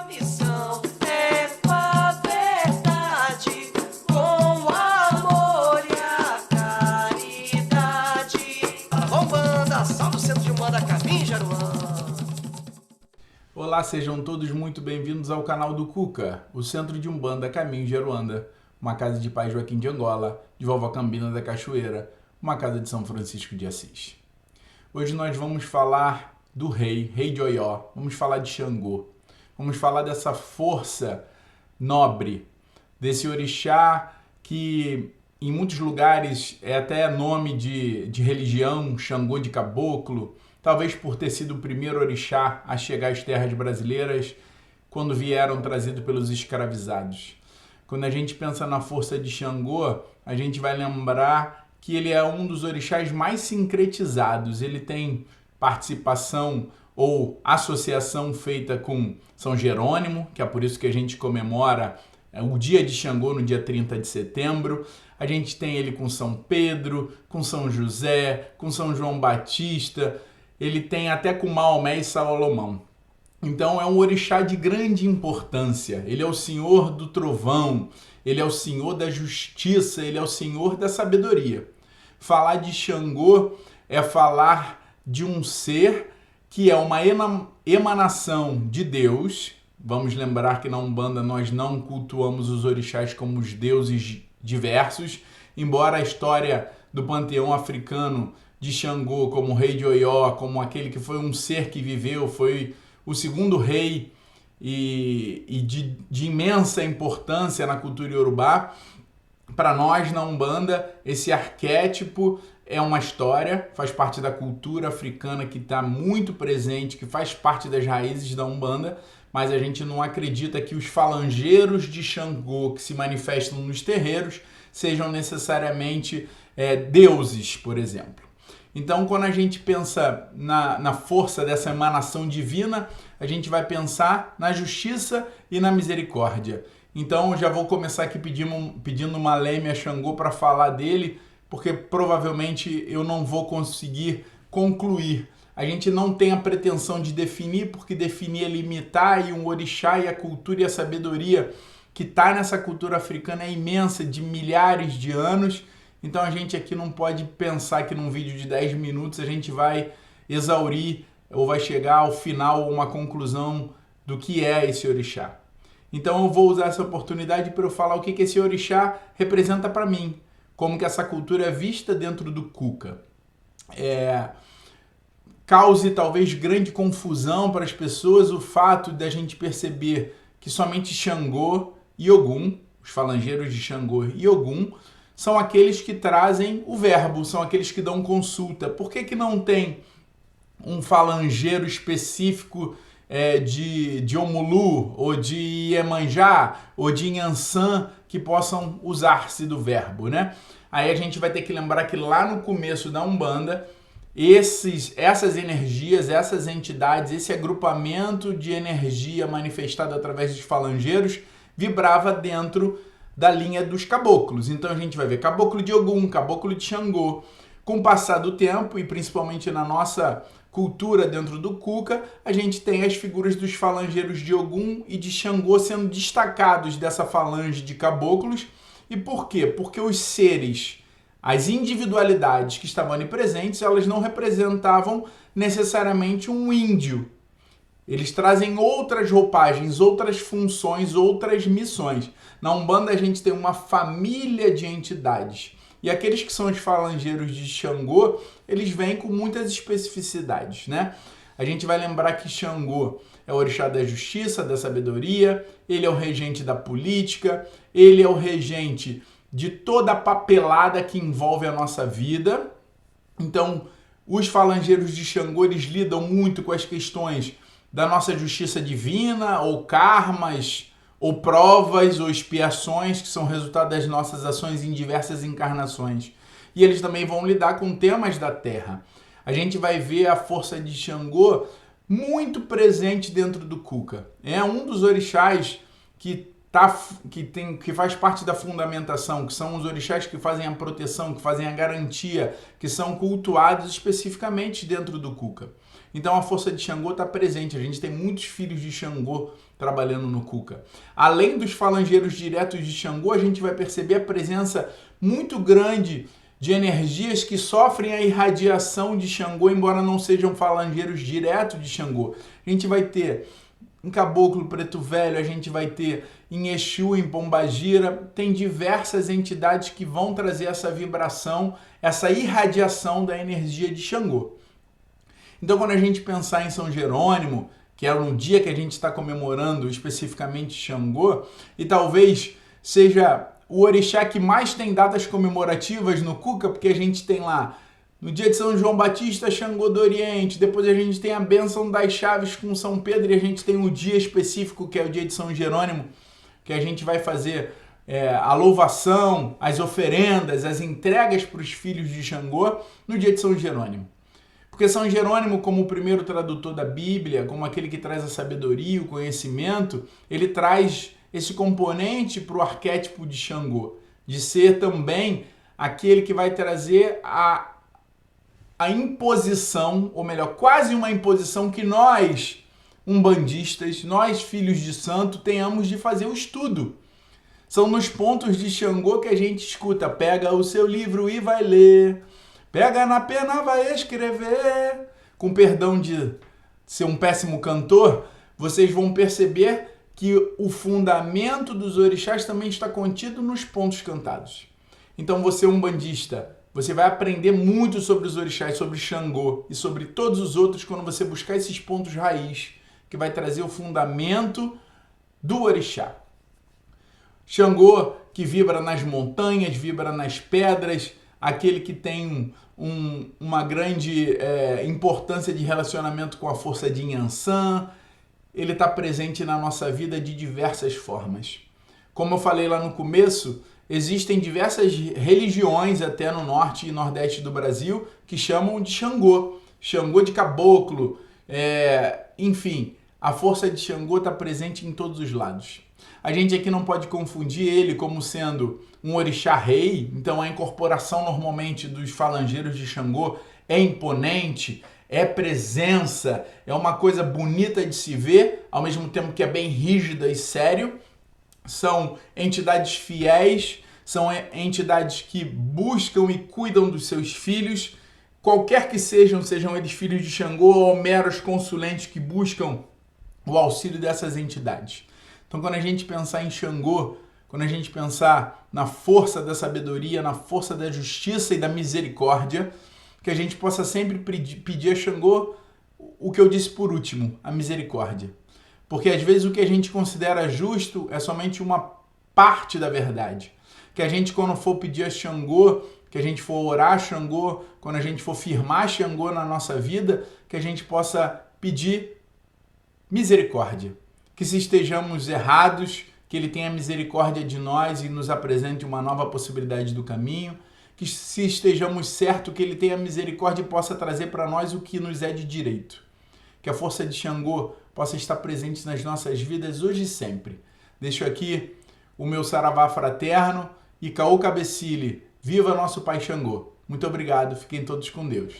missão é a verdade, com amor e a caridade. Umbanda, salve o centro de Umbanda, caminho Jaruã. Olá, sejam todos muito bem-vindos ao canal do Cuca, o Centro de Umbanda Caminho de Aruanda, uma casa de Pai Joaquim de Angola, de Vovó Cambina da Cachoeira, uma casa de São Francisco de Assis. Hoje nós vamos falar do rei de Oió, vamos falar de Xangô, vamos falar dessa força nobre, desse orixá que em muitos lugares é até nome de religião, Xangô de caboclo, talvez por ter sido o primeiro orixá a chegar às terras brasileiras quando vieram trazidos pelos escravizados. Quando a gente pensa na força de Xangô, a gente vai lembrar que ele é um dos orixás mais sincretizados. Ele tem participação ou associação feita com São Jerônimo, que é por isso que a gente comemora o dia de Xangô no dia 30 de setembro. A gente tem ele com São Pedro, com São José, com São João Batista. Ele tem até com Maomé e Salomão. Então é um orixá de grande importância. Ele é o senhor do trovão, ele é o senhor da justiça, ele é o senhor da sabedoria. Falar de Xangô é falar de um ser que é uma emanação de Deus. Vamos lembrar que na Umbanda nós não cultuamos os orixás como os deuses diversos, embora a história do panteão africano de Xangô como rei de Oió, como aquele que foi um ser que viveu, foi o segundo rei e de imensa importância na cultura iorubá. Para nós, na Umbanda, esse arquétipo é uma história, faz parte da cultura africana que está muito presente, que faz parte das raízes da Umbanda, mas a gente não acredita que os falangeiros de Xangô que se manifestam nos terreiros sejam necessariamente deuses, por exemplo. Então, quando a gente pensa na força dessa emanação divina, a gente vai pensar na justiça e na misericórdia. Então, já vou começar aqui pedindo uma leme a Xangô para falar dele, porque provavelmente eu não vou conseguir concluir. A gente não tem a pretensão de definir, porque definir é limitar, e um orixá e a cultura e a sabedoria que está nessa cultura africana é imensa, de milhares de anos. Então a gente aqui não pode pensar que num vídeo de 10 minutos a gente vai exaurir ou vai chegar ao final uma conclusão do que é esse orixá. Então eu vou usar essa oportunidade para eu falar o que esse orixá representa para mim, como que essa cultura é vista dentro do Cuca. Cause talvez grande confusão para as pessoas o fato de a gente perceber que somente Xangô e Ogum, os falangeiros de Xangô e Ogum, são aqueles que trazem o verbo, são aqueles que dão consulta. Por que não tem um falangeiro específico de Omulu, ou de Iemanjá, ou de Inhansã, que possam usar-se do verbo, né? Aí a gente vai ter que lembrar que lá no começo da Umbanda, essas energias, essas entidades, esse agrupamento de energia manifestado através dos falangeiros vibrava dentro da linha dos caboclos. Então a gente vai ver caboclo de Ogum, caboclo de Xangô. Com o passar do tempo, e principalmente na nossa cultura dentro do Cuca, a gente tem as figuras dos falangeiros de Ogum e de Xangô sendo destacados dessa falange de caboclos. E por quê? Porque os seres, as individualidades que estavam ali presentes, elas não representavam necessariamente um índio. Eles trazem outras roupagens, outras funções, outras missões. Na Umbanda a gente tem uma família de entidades. E aqueles que são os falangeiros de Xangô, eles vêm com muitas especificidades, né? A gente vai lembrar que Xangô é o orixá da justiça, da sabedoria, ele é o regente da política, ele é o regente de toda a papelada que envolve a nossa vida. Então, os falangeiros de Xangô, eles lidam muito com as questões da nossa justiça divina, ou karmas, ou provas, ou expiações, que são resultado das nossas ações em diversas encarnações. E eles também vão lidar com temas da Terra. A gente vai ver a força de Xangô muito presente dentro do Cuca. É um dos orixás que faz parte da fundamentação, que são os orixás que fazem a proteção, que fazem a garantia, que são cultuados especificamente dentro do Cuca. Então a força de Xangô está presente, a gente tem muitos filhos de Xangô trabalhando no Cuca. Além dos falangeiros diretos de Xangô, a gente vai perceber a presença muito grande de energias que sofrem a irradiação de Xangô, embora não sejam falangeiros diretos de Xangô. A gente vai ter em Caboclo Preto Velho, a gente vai ter em Exu, em Pombagira, tem diversas entidades que vão trazer essa vibração, essa irradiação da energia de Xangô. Então, quando a gente pensar em São Jerônimo, que é um dia que a gente está comemorando especificamente Xangô, e talvez seja o orixá que mais tem datas comemorativas no Cuca, porque a gente tem lá, no dia de São João Batista, Xangô do Oriente, depois a gente tem a bênção das chaves com São Pedro, e a gente tem um dia específico, que é o dia de São Jerônimo, que a gente vai fazer a louvação, as oferendas, as entregas para os filhos de Xangô no dia de São Jerônimo. Porque São Jerônimo, como o primeiro tradutor da Bíblia, como aquele que traz a sabedoria, o conhecimento, ele traz esse componente para o arquétipo de Xangô, de ser também aquele que vai trazer a imposição, ou melhor, quase uma imposição que nós, umbandistas, nós filhos de santo, tenhamos de fazer o estudo. São nos pontos de Xangô que a gente escuta, pega o seu livro e vai ler, pega na pena, vai escrever. Com perdão de ser um péssimo cantor, vocês vão perceber que o fundamento dos orixás também está contido nos pontos cantados. Então você, umbandista, você vai aprender muito sobre os orixás, sobre Xangô e sobre todos os outros quando você buscar esses pontos raiz, que vai trazer o fundamento do orixá. Xangô que vibra nas montanhas, vibra nas pedras, aquele que tem uma grande importância de relacionamento com a força de Yansan, ele está presente na nossa vida de diversas formas. Como eu falei lá no começo, existem diversas religiões até no norte e nordeste do Brasil que chamam de Xangô, Xangô de caboclo, enfim, a força de Xangô está presente em todos os lados. A gente aqui não pode confundir ele como sendo um orixá rei, então a incorporação normalmente dos falangeiros de Xangô é imponente, é presença, é uma coisa bonita de se ver, ao mesmo tempo que é bem rígida e sério. São entidades fiéis, são entidades que buscam e cuidam dos seus filhos, qualquer que sejam eles filhos de Xangô ou meros consulentes que buscam o auxílio dessas entidades. Então, quando a gente pensar em Xangô, quando a gente pensar na força da sabedoria, na força da justiça e da misericórdia, que a gente possa sempre pedir a Xangô o que eu disse por último, a misericórdia. Porque às vezes o que a gente considera justo é somente uma parte da verdade. Que a gente, quando for pedir a Xangô, que a gente for orar a Xangô, quando a gente for firmar Xangô na nossa vida, que a gente possa pedir misericórdia. Que se estejamos errados, que Ele tenha misericórdia de nós e nos apresente uma nova possibilidade do caminho. Que se estejamos certos, que Ele tenha misericórdia e possa trazer para nós o que nos é de direito. Que a força de Xangô possa estar presente nas nossas vidas hoje e sempre. Deixo aqui o meu saravá fraterno e Caô Cabecile. Viva nosso Pai Xangô. Muito obrigado, fiquem todos com Deus.